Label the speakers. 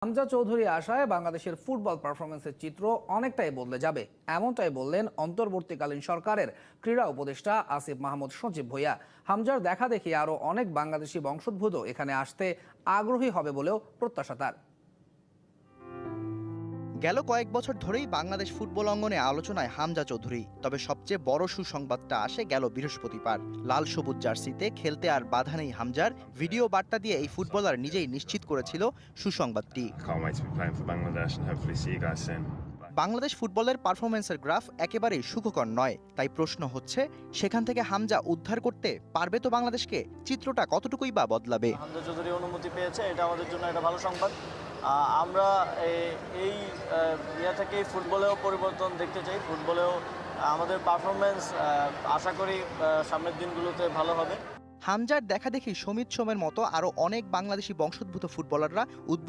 Speaker 1: হামজা চৌধুরী আশায় বাংলাদেশের ফুটবল পারফরমেন্সের চিত্র অনেকটাই বদলে যাবে, এমনটাই বললেন অন্তর্বর্তীকালীন সরকারের ক্রীড়া উপদেষ্টা আসিফ মাহমুদ সজীব ভুঁইয়া। হামজার দেখা দেখি আরও অনেক বাংলাদেশি বংশোদ্ভূত এখানে আসতে আগ্রহী হবে বলেও প্রত্যাশা তার।
Speaker 2: গেল কয়েক বছর ধরেই বাংলাদেশ ফুটবল অঙ্গনে আলোচনায় হামজা চৌধুরী। তবে সবচেয়ে বড় সুসংবাদটা আসে গেল বৃহস্পতিবার। লাল সবুজ জার্সিতে খেলতে আর বাধা নেই হামজার। ভিডিও বার্তা দিয়ে এই ফুটবলার নিজেই নিশ্চিত করেছিল সুসংবাদটি। বাংলাদেশ ফুটবলের পারফরমেন্সের গ্রাফ একেবারেই সুখকর নয়, তাই প্রশ্ন হচ্ছে সেখান থেকে হামজা উদ্ধার করতে পারবে তো বাংলাদেশকে? চিত্রটা কতটুকুই বা বদলাবে?
Speaker 3: হামজা চৌধুরী অনুমতি পেয়েছে, এটা আমাদের জন্য একটা ভালো সংবাদ। আমরা এই ইয়ে থেকেই ফুটবলেও পরিবর্তন দেখতে চাই। ফুটবলেও আমাদের পারফরমেন্স আশা করি সামনের দিনগুলোতে ভালো হবে।
Speaker 2: হামজার দেখা দেখি সমিত সোমের মতো আরও অনেক বাংলাদেশি বংশোদ্ভূত ফুটবলাররা উদ্বুদ্ধ